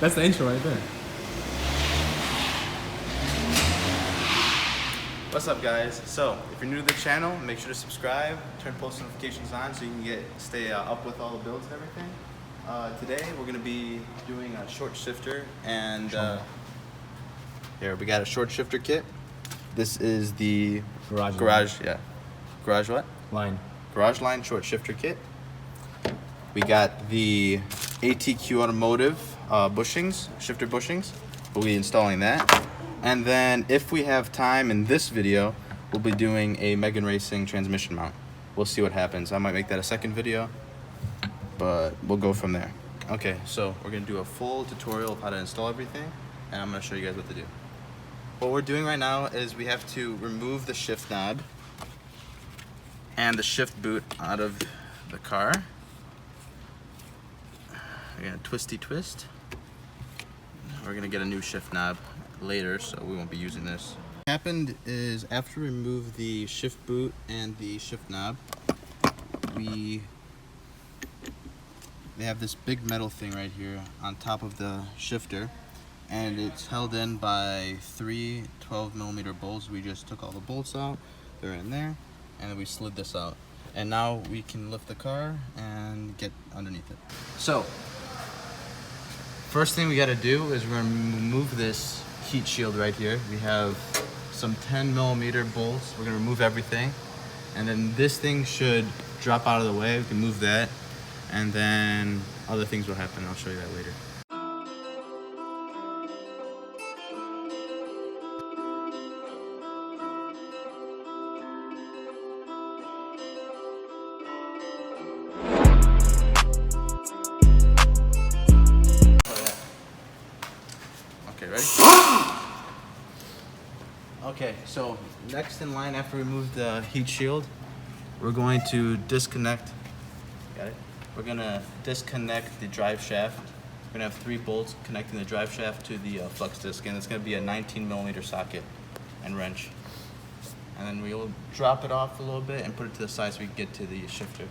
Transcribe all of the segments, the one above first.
That's the intro right there. What's up, guys? So, if you're new to the channel, make sure to subscribe, turn post notifications on so you can stay up with all the builds and everything. Today, we're going to be doing a short shifter, and here we got a short shifter kit. This is the GarageLine short shifter kit. We got the ATQ Automotive bushings, shifter bushings. We'll be installing that. And then if we have time in this video, we'll be doing a Megan Racing transmission mount. We'll see what happens. I might make that a second video, but we'll go from there. Okay, so we're gonna do a full tutorial of how to install everything, and I'm gonna show you guys what to do. What we're doing right now is we have to remove the shift knob and the shift boot out of the car. We're gonna twisty twist. We're gonna get a new shift knob later, so we won't be using this. What happened is after we remove the shift boot and the shift knob, they have this big metal thing right here on top of the shifter, and it's held in by 3 12mm bolts. We just took all the bolts out, they're in there, and then we slid this out. And now we can lift the car and get underneath it. So, first thing we gotta do is we're gonna remove this heat shield right here. We have some 10mm bolts. We're gonna remove everything. And then this thing should drop out of the way. We can move that. And then other things will happen. I'll show you that later. Okay, ready? Okay, so next in line after we remove the heat shield, we're going to disconnect. Got it? We're gonna disconnect the drive shaft. We're gonna have 3 bolts connecting the drive shaft to the flux disc, and it's gonna be a 19mm socket and wrench. And then we'll drop it off a little bit and put it to the side so we can get to the shifter.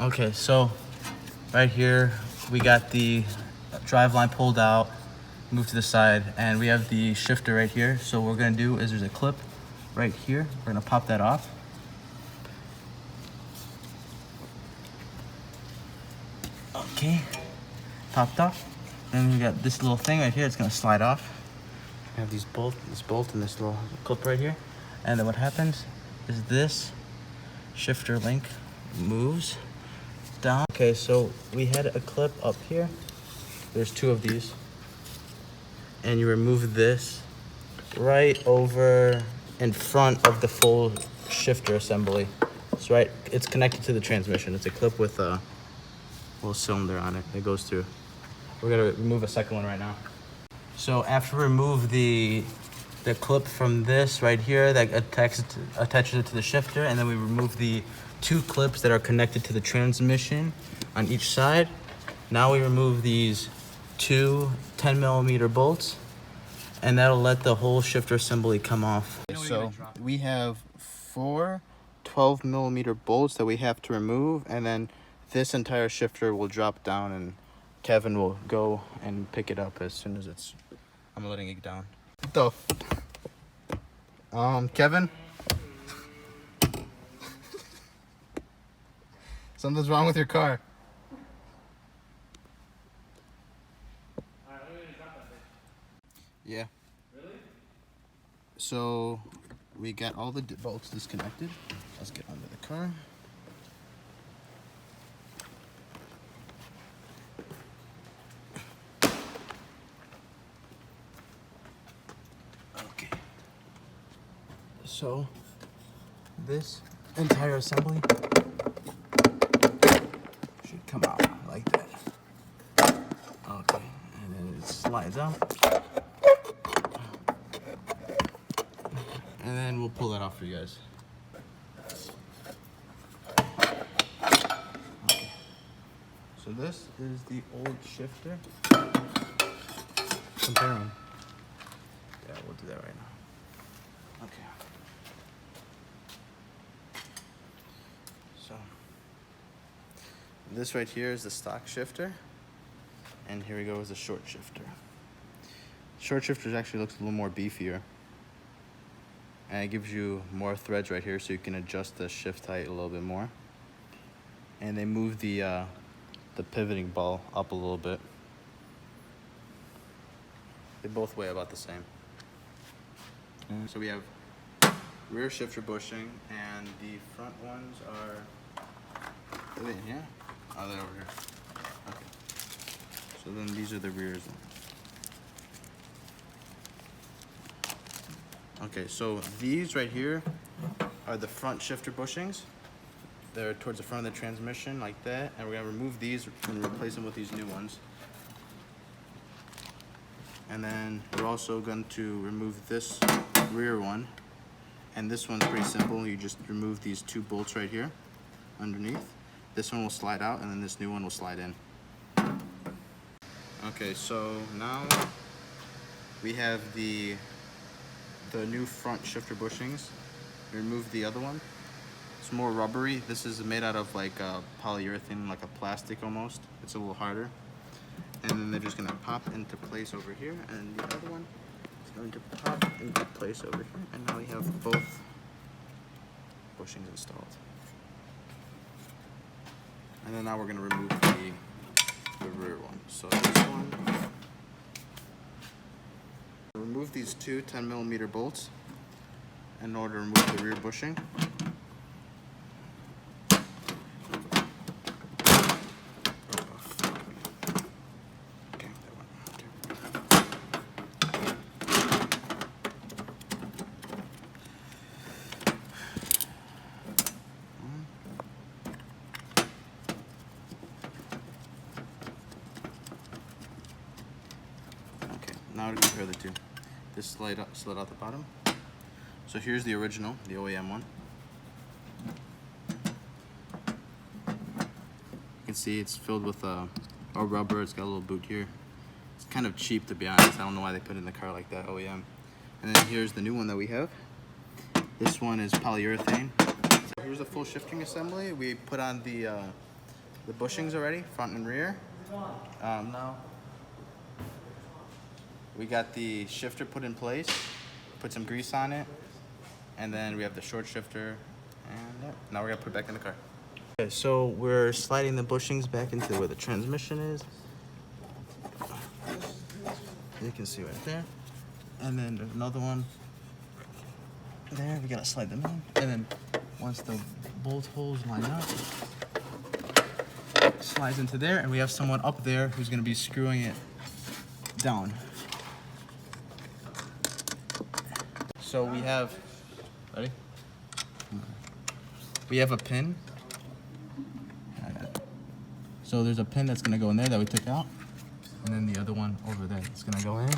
Okay, so right here we got the drive line pulled out, moved to the side, and we have the shifter right here. So what we're gonna do is there's a clip right here. We're gonna pop that off. Okay, popped off. Then we got this little thing right here. It's gonna slide off. We have this bolt and this little clip right here. And then what happens is this shifter link moves down. Okay, so we had a clip up here. There's 2 of these. And you remove this right over in front of the full shifter assembly. So it's connected to the transmission. It's a clip with a little cylinder on it that goes through. We're gonna remove a second one right now. So after we remove the clip from this right here that attaches it to the shifter, and then we remove the 2 clips that are connected to the transmission on each side. Now we remove these 2 10mm bolts, and that'll let the whole shifter assembly come off. So we have 4 12mm bolts that we have to remove, and then this entire shifter will drop down, and Kevin will go and pick it up as soon as I'm letting it down. What the Kevin? Something's wrong with your car. Yeah. Really? So we got all the bolts disconnected. Let's get under the car. Okay. So this entire assembly should come out like that. Okay, and then it slides out. And then we'll pull that off for you guys. Okay. So this is the old shifter. Compare them. Yeah, we'll do that right now. Okay. So This right here is the stock shifter, and here we go is the short shifter. Short shifter actually looks a little more beefier, and it gives you more threads right here so you can adjust the shift height a little bit more. And they move the pivoting ball up a little bit. They both weigh about the same. So we have rear shifter bushing, and the front ones are in here. Oh, they're over here. Okay. So then these are the rears. Okay, so these right here are the front shifter bushings. They're towards the front of the transmission like that, and we're gonna remove these and replace them with these new ones. And then we're also going to remove this rear one, and this one's pretty simple. You just remove these two bolts right here underneath. This one will slide out, and then this new one will slide in. Okay, so now we have the new front shifter bushings. Remove the other one. It's more rubbery. This is made out of like polyurethane, like a plastic almost. It's a little harder. And then they're just gonna pop into place over here, and the other one is going to pop into place over here. And now we have both bushings installed. And then now we're gonna remove the rear one. So this one, remove these two 10mm bolts in order to remove the rear bushing. Now to compare the two. This slid out the bottom. So here's the original, the OEM one. You can see it's filled with a rubber. It's got a little boot here. It's kind of cheap, to be honest. I don't know why they put it in the car like that, OEM. And then here's the new one that we have. This one is polyurethane. So here's the full shifting assembly. We put on the bushings already, front and rear. Now we got the shifter put in place, put some grease on it, and then we have the short shifter, and now we're gonna put it back in the car. Okay, so we're sliding the bushings back into where the transmission is. You can see right there. And then there's another one there. We gotta slide them in. And then once the bolt holes line up, slides into there, and we have someone up there who's gonna be screwing it down. So we have, ready? We have a pin. So there's a pin that's gonna go in there that we took out, and then the other one over there is gonna go in.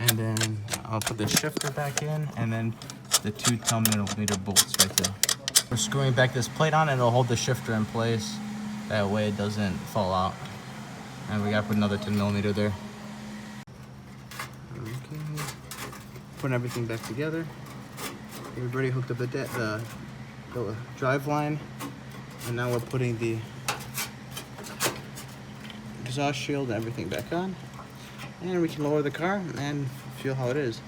And then I'll put the shifter back in, and then the two 10mm bolts right there. We're screwing back this plate on, and it'll hold the shifter in place. That way it doesn't fall out. And we gotta put another 10mm there. Okay. Putting everything back together. We've already hooked up the drive line, and now we're putting the exhaust shield and everything back on, and we can lower the car and feel how it is.